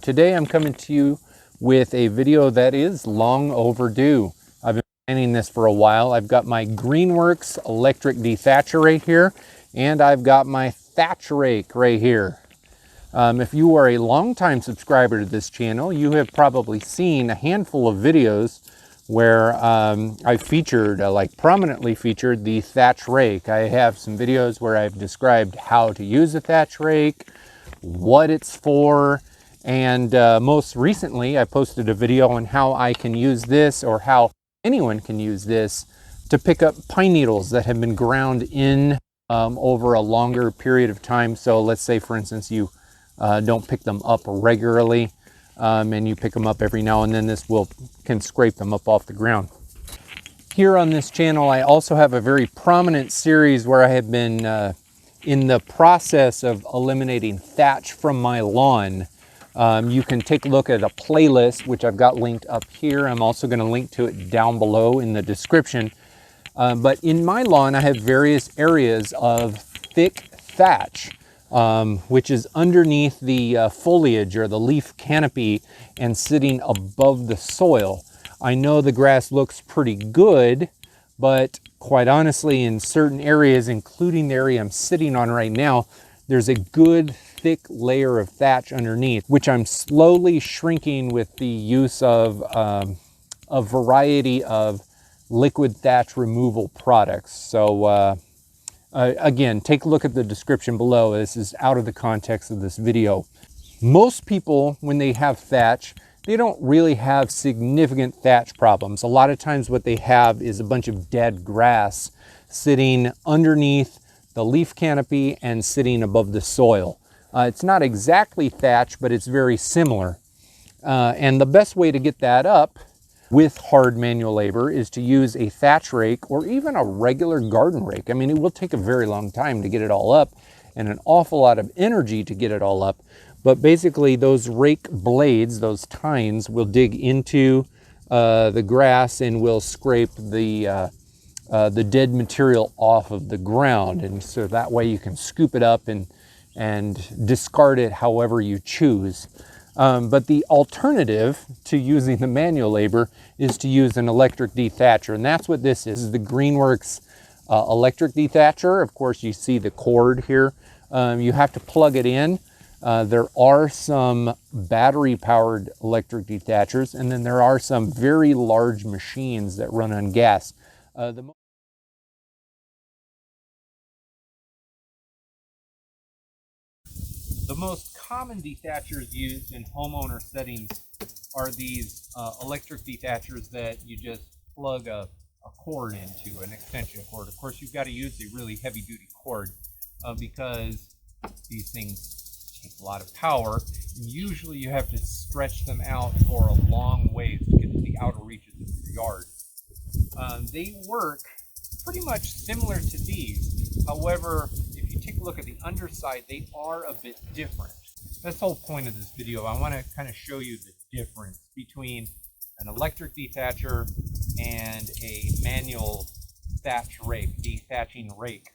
Today I'm coming to you with a video that is long overdue. I've been planning this for a while. I've got my Greenworks electric dethatcher right here, and I've got my Thatch rake right here. If you are a longtime subscriber to this channel, you have probably seen a handful of videos where I featured, prominently featured the Thatch rake. I have some videos where I've described how to use a Thatch rake, what it's for, and most recently I posted a video on how I can use this, or how anyone can use this, to pick up pine needles that have been ground in over a longer period of time. So let's say, for instance, you don't pick them up regularly, and you pick them up every now and then. This can scrape them up off the ground. Here on this channel, I also have a very prominent series where I have been in the process of eliminating thatch from my lawn. You can take a look at a playlist, which I've got linked up here. I'm also going to link to it down below in the description. But in my lawn, I have various areas of thick thatch, which is underneath the foliage or the leaf canopy and sitting above the soil. I know the grass looks pretty good, but quite honestly, in certain areas, including the area I'm sitting on right now, there's a good thick layer of thatch underneath, which I'm slowly shrinking with the use of a variety of liquid thatch removal products. So again, take a look at the description below. This is out of the context of this video. Most people, when they have thatch, they don't really have significant thatch problems. A lot of times what they have is a bunch of dead grass sitting underneath the leaf canopy and sitting above the soil. It's not exactly thatch, but it's very similar. And the best way to get that up with hard manual labor is to use a thatch rake or even a regular garden rake. I mean, it will take a very long time to get it all up and an awful lot of energy to get it all up. But basically those rake blades, those tines, will dig into the grass and will scrape the dead material off of the ground. And so that way you can scoop it up and discard it however you choose. But the alternative to using the manual labor is to use an electric dethatcher. And that's what this is. This is the Greenworks electric dethatcher. Of course, you see the cord here. You have to plug it in. There are some battery-powered electric detachers, and then there are some very large machines that run on gas. The most common detachers used in homeowner settings are these electric detachers that you just plug a cord into, an extension cord. Of course, you've got to use a really heavy-duty cord because these things take a lot of power, and usually you have to stretch them out for a long ways to get to the outer reaches of your yard. They work pretty much similar to these. However, if you take a look at the underside, they are a bit different. That's the whole point of this video. I want to kind of show you the difference between an electric dethatcher and a manual thatch rake, dethatching rake.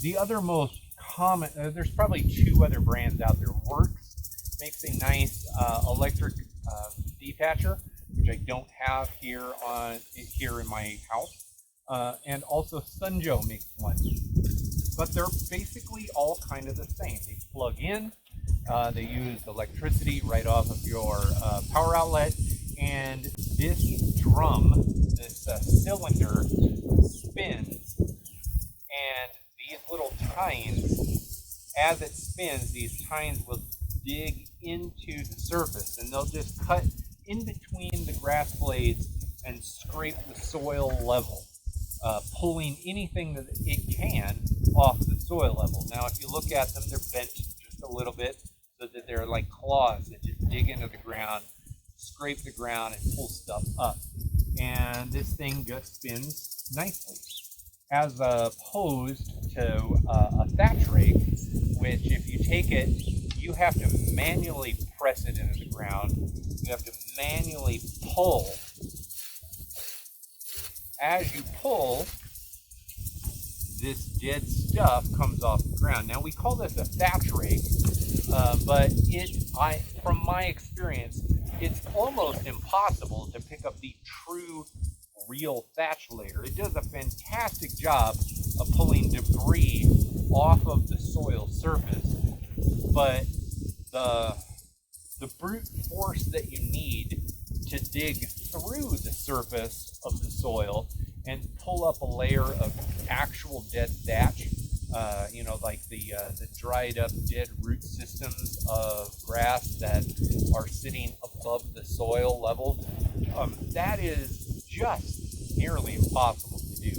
The other most common, there's probably two other brands out there. Works makes a nice electric dethatcher, which I don't have here in my house, and also Sunjo makes one. But they're basically all kind of the same. They plug in, they use electricity right off of your power outlet, and this drum, this cylinder, spins, and these little tines, as it spins, these tines will dig into the surface, and they'll just cut in between the grass blades and scrape the soil level, pulling anything that it can off the soil level. Now, if you look at them, they're bent just a little bit so that they're like claws that just dig into the ground, scrape the ground, and pull stuff up. And this thing just spins nicely, as opposed to a thatch rake, which if you take it, you have to manually press it into the ground. You have to manually pull. As you pull, this dead stuff comes off the ground. Now, we call this a thatch rake, But from my experience, it's almost impossible to pick up the true, real thatch layer. It does a fantastic job of pulling debris off of the soil surface, but the brute force that you need to dig through the surface of the soil and pull up a layer of actual dead thatch, like the dried up dead root systems of grass that are sitting above the soil level, that is just nearly impossible to do.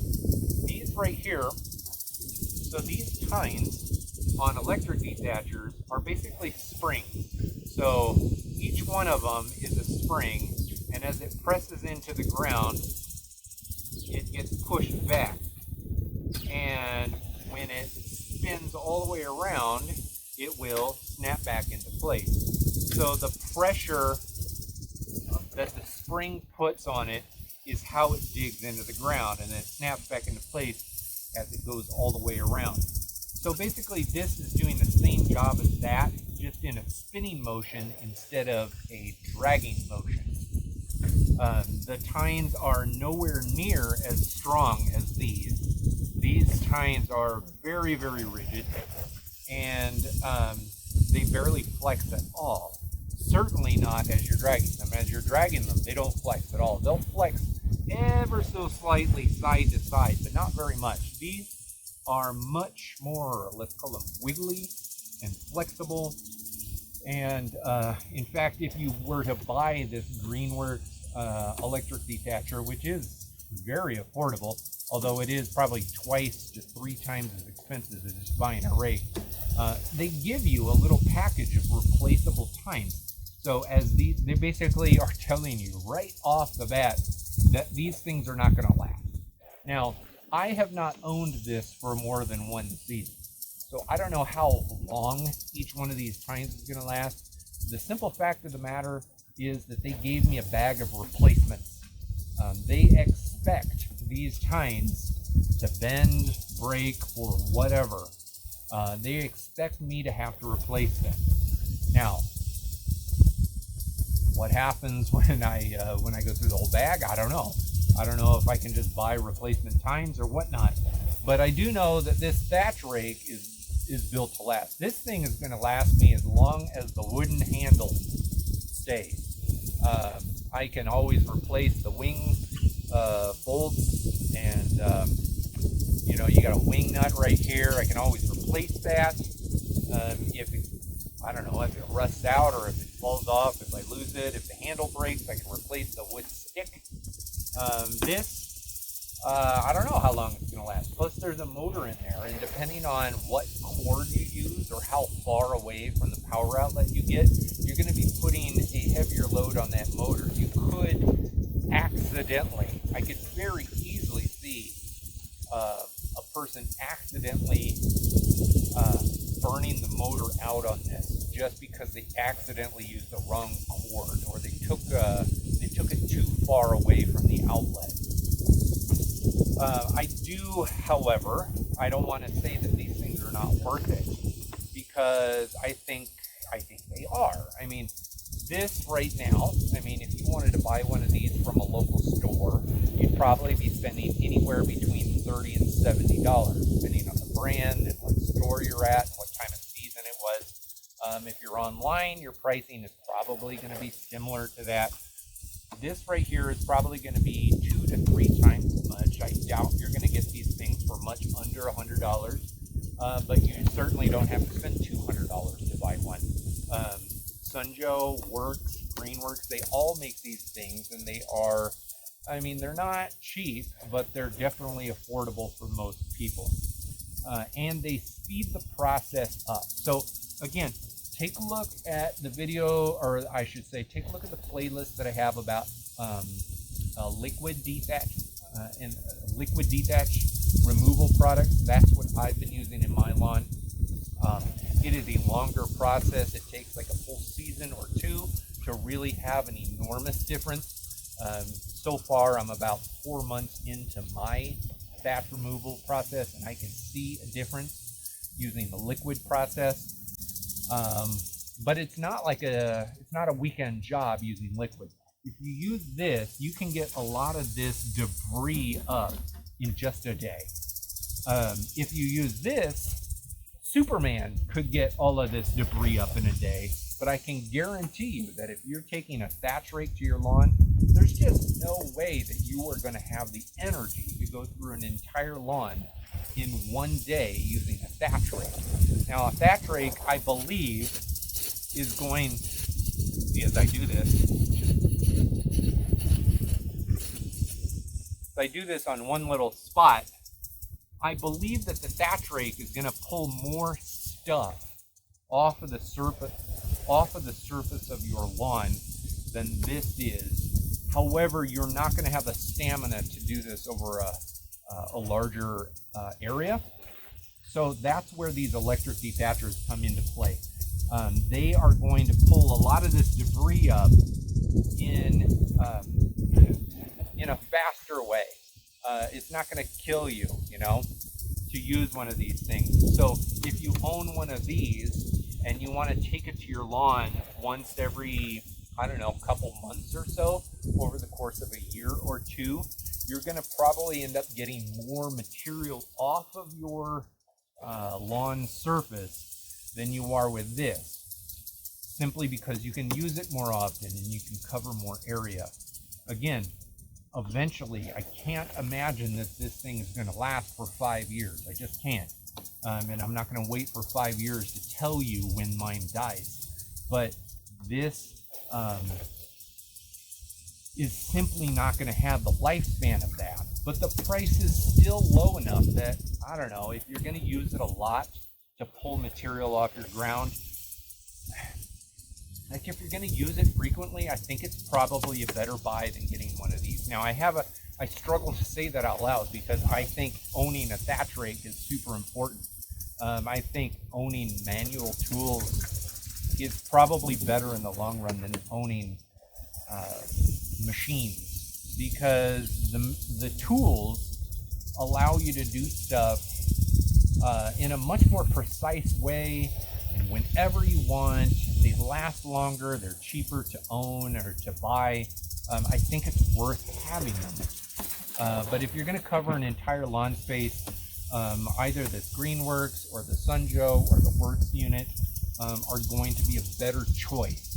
These right here, so these tines on electric detachers are basically springs. So each one of them is a spring, and as it presses into the ground, it gets pushed back. And when it spins all the way around, it will snap back into place. So the pressure that the spring puts on it is how it digs into the ground, and then it snaps back into place as it goes all the way around. So basically this is doing the same job as that, just in a spinning motion instead of a dragging motion. The tines are nowhere near as strong as these. These tines are very, very rigid, and they barely flex at all. Certainly not as you're dragging them. As you're dragging them, they don't flex at all. They'll flex ever so slightly side to side, but not very much. These are much more, let's call them wiggly and flexible. And in fact, if you were to buy this Greenworks electric detacher, which is very affordable, although it is probably twice to 3 times as expensive as just buying a rake, they give you a little package of replaceable tines. So they basically are telling you right off the bat that these things are not going to last. Now, I have not owned this for more than 1 season, so I don't know how long each one of these tines is going to last. The simple fact of the matter is that they gave me a bag of replacements. They expect these tines to bend, break, or whatever. They expect me to have to replace them. Now, what happens when I go through the whole bag? I don't know. I don't know if I can just buy replacement tines or whatnot. But I do know that this thatch rake is built to last. This thing is going to last me as long as the wooden handle stays. I can always replace the wing bolts, and you got a wing nut right here. I can always replace that. If it rusts out or if it falls off, if I lose it, if the handle breaks, I can replace the wood stick. I don't know how long it's going to last. Plus, there's a motor in there, and depending on what cord you use or how far away from the power outlet you get, you're going to be putting a heavier load on that motor. You could accidentally, I could very easily see a person accidentally burning the motor out on this just because they accidentally used the wrong cord, or they took it too far away from the outlet. I do, however, I don't want to say that these things are not worth it, because I think they are. I mean, this right now, if you wanted to buy one of these from a local store, you'd probably be spending anywhere between $30 and $70, depending on the brand and what store you're at and what time of season it was. If you're online, your pricing is probably going to be similar to that. This right here is probably going to be 2 to 3 times as much. I doubt you're going to get these things for much under $100, but you certainly don't have to spend $200 to buy one. Sunjo, Works, Greenworks, they all make these things, and they are, they're not cheap, but they're definitely affordable for most people. And they speed the process up. So again, take a look at the video, or I should say, take a look at the playlist that I have about liquid detach and liquid detach removal products. That's what I've been using in my lawn. It is a longer process. It takes like a full season or 2 to really have an enormous difference. So far, I'm about 4 months into my thatch removal process, and I can see a difference using the liquid process. But it's not like it's not a weekend job using liquid. If you use this, you can get a lot of this debris up in just a day. If you use this, Superman could get all of this debris up in a day, but I can guarantee you that if you're taking a thatch rake to your lawn, there's just no way that you are going to have the energy to go through an entire lawn in one day using a thatch rake. Now, a thatch rake, I believe, is going, see as I do this, if I do this on one little spot, I believe that the thatch rake is going to pull more stuff off of the surface of your lawn than this is. However, you're not going to have the stamina to do this over a larger area. So that's where these electric detachers come into play. They are going to pull a lot of this debris up in a faster way. It's not going to kill you, you know, to use one of these things. So if you own one of these and you want to take it to your lawn once every, I don't know, couple months or so over the course of a year or two, you're going to probably end up getting more material off of your lawn surface than you are with this, simply because you can use it more often and you can cover more area. Again, eventually, I can't imagine that this thing is going to last for 5 years. I just can't. And I'm not going to wait for 5 years to tell you when mine dies. But this is simply not going to have the lifespan of that. But the price is still low enough that, I don't know, if you're going to use it a lot to pull material off your ground, like if you're going to use it frequently, I think it's probably a better buy than getting one of these. Now I struggle to say that out loud because I think owning a thatch rake is super important. I think owning manual tools is probably better in the long run than owning machines, because the tools allow you to do stuff in a much more precise way and whenever you want. They last longer, they're cheaper to own or to buy. I think it's worth having them. But if you're going to cover an entire lawn space, either this Greenworks or the Sunjo or the Works unit are going to be a better choice.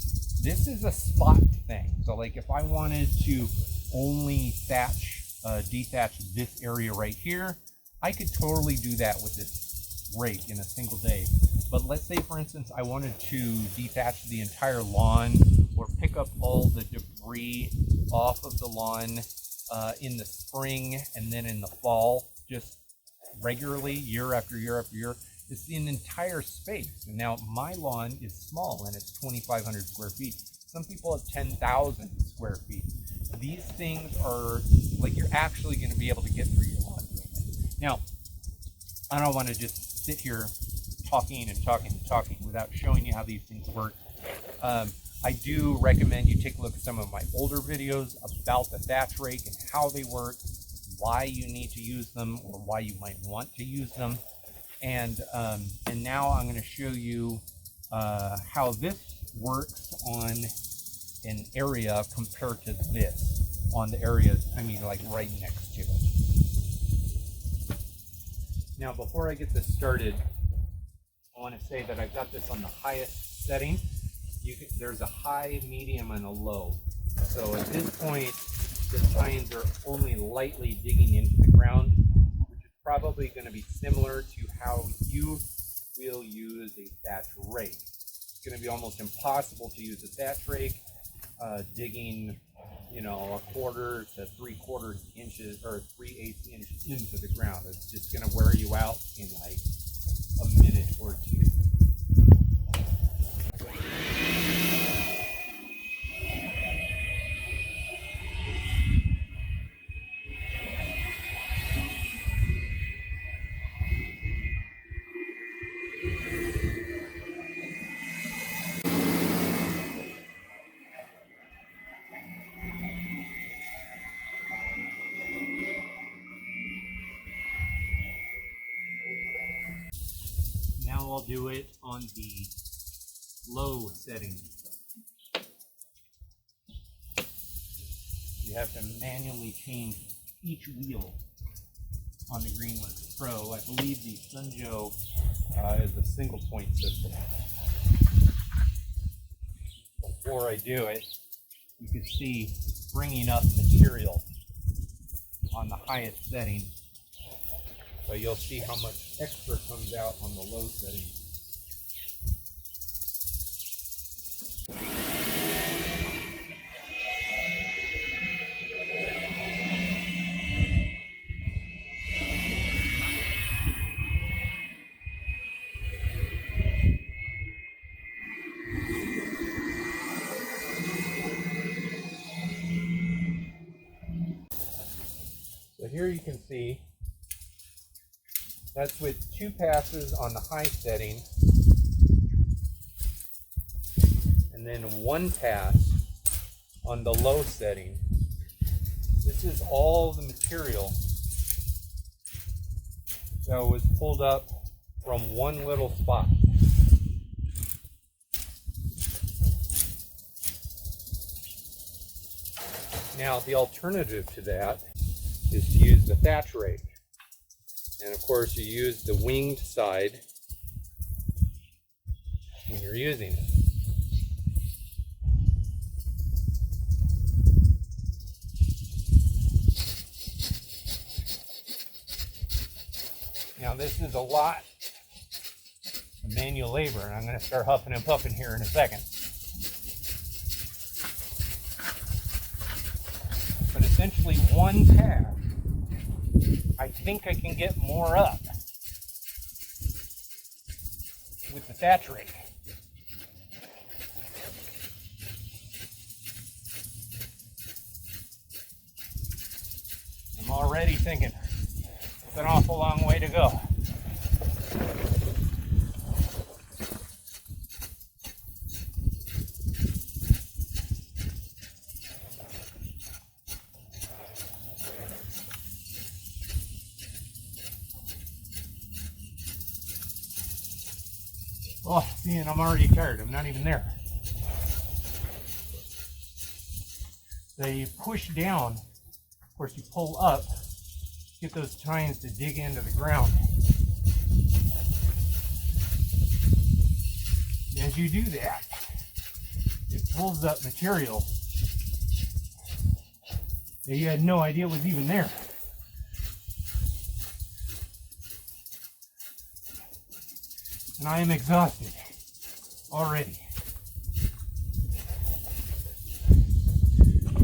This is a spot thing. So like if I wanted to only dethatch this area right here, I could totally do that with this rake in a single day. But let's say, for instance, I wanted to detach the entire lawn or pick up all the debris off of the lawn in the spring and then in the fall, just regularly, year after year after year. It's an entire space. And now my lawn is small and it's 2,500 square feet. Some people have 10,000 square feet. These things are like, you're actually going to be able to get through your lawn doing it. Now, I don't want to just sit here talking and talking and talking without showing you how these things work. I do recommend you take a look at some of my older videos about the thatch rake and how they work, why you need to use them or why you might want to use them. And now I'm going to show you how this works on an area compared to this on the area, I mean, like right next to it. Now, before I get this started, I want to say that I've got this on the highest setting. There's a high, medium, and a low. So at this point, the tines are only lightly digging into the ground, which is probably going to be similar to how you will use a thatch rake. It's going to be almost impossible to use a thatch rake digging, you know, 1/4 to 3/4 inches or 3/8 inches into the ground. It's just going to wear you out in like a minute or two. Now I'll do it on the low setting. You have to manually change each wheel on the Greenworks Pro. I believe the Sunjo is a single point system. Before I do it, you can see bringing up material on the highest setting. So you'll see how much extra comes out on the low setting. So here you can see that's with 2 passes on the high setting and then 1 pass on the low setting. This is all the material that was pulled up from one little spot. Now the alternative to that is to use the Thatch rake. And of course you use the winged side when you're using it. Now this is a lot of manual labor, and I'm going to start huffing and puffing here in a second. But essentially 1 pass, I think I can get more up with the Thatch rake. I'm already thinking it's an awful long way to go. Oh, see, and I'm already tired. I'm not even there. So you push down, of course you pull up, get those tines to dig into the ground. And as you do that, it pulls up material that you had no idea was even there. And I am exhausted already.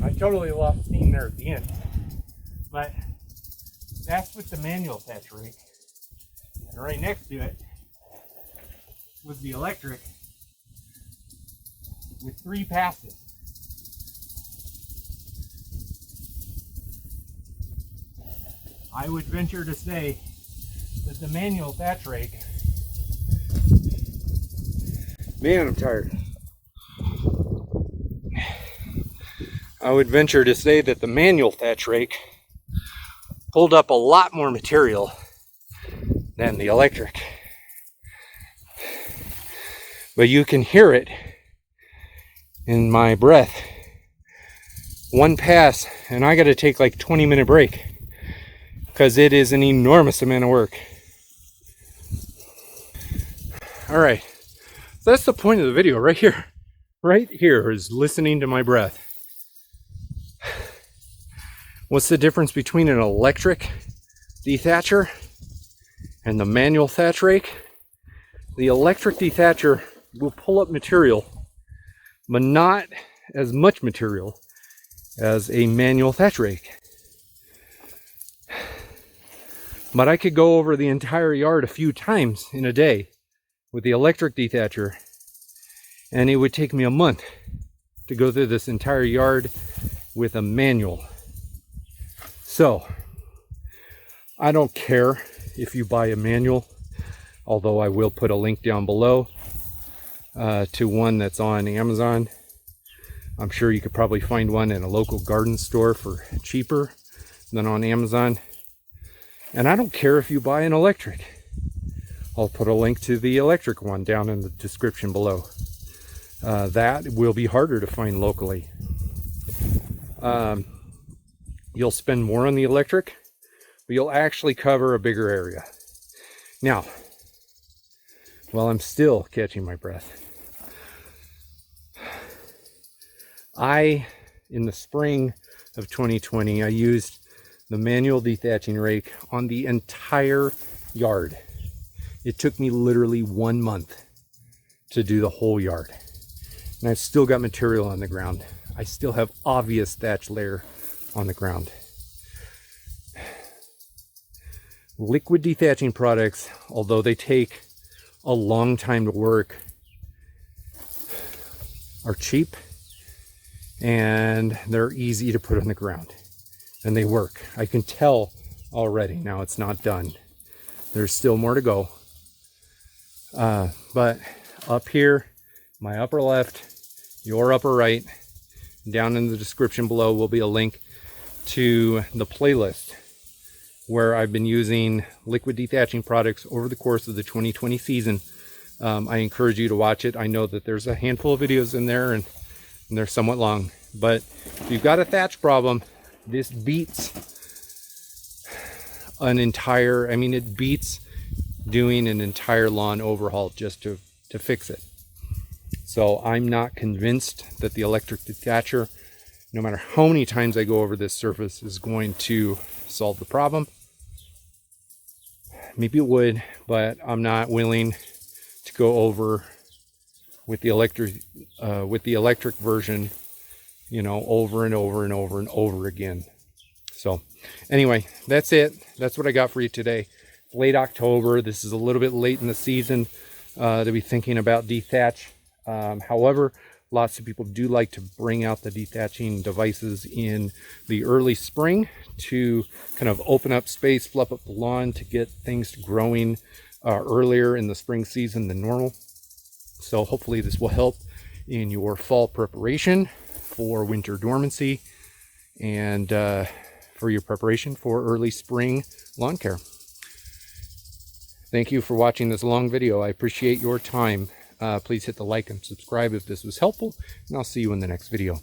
I totally lost steam there at the end. But that's with the manual Thatch rake. And right next to it was the electric with 3 passes. I would venture to say that the manual Thatch rake, man, I'm tired. I would venture to say that the manual Thatch rake pulled up a lot more material than the electric. But you can hear it in my breath. 1 pass, and I got to take like 20-minute break because it is an enormous amount of work. All right, so that's the point of the video right here. Right here is listening to my breath. What's the difference between an electric dethatcher and the manual Thatch rake? The electric dethatcher will pull up material, but not as much material as a manual Thatch rake. But I could go over the entire yard a few times in a day with the electric dethatcher, and it would take me a month to go through this entire yard with a manual. So I don't care if you buy a manual, although I will put a link down below to one that's on Amazon. I'm sure you could probably find one in a local garden store for cheaper than on Amazon. And I don't care if you buy an electric. I'll put a link to the electric one down in the description below. That will be harder to find locally. You'll spend more on the electric, but you'll actually cover a bigger area. Now, while I'm still catching my breath, in the spring of 2020, I used the manual dethatching rake on the entire yard. It took me literally 1 month to do the whole yard. And I've still got material on the ground. I still have obvious thatch layer on the ground. Liquid dethatching products, although they take a long time to work, are cheap and they're easy to put on the ground, and they work. I can tell already. Now it's not done. There's still more to go. But up here, my upper left, your upper right, down in the description below will be a link to the playlist where I've been using liquid dethatching products over the course of the 2020 season. I encourage you to watch it. I know that there's a handful of videos in there and they're somewhat long, but if you've got a thatch problem, this beats it beats doing an entire lawn overhaul just to fix it. So I'm not convinced that the electric dethatcher, no matter how many times I go over this surface, is going to solve the problem. Maybe it would, but I'm not willing to go over with the electric version, over and over and over and over again. So anyway, that's it. That's what I got for you today. Late October. This is a little bit late in the season to be thinking about dethatch. However, lots of people do like to bring out the dethatching devices in the early spring to kind of open up space, fluff up the lawn, to get things growing earlier in the spring season than normal. So hopefully this will help in your fall preparation for winter dormancy and for your preparation for early spring lawn care. Thank you for watching this long video. I appreciate your time. Please hit the like and subscribe if this was helpful, and I'll see you in the next video.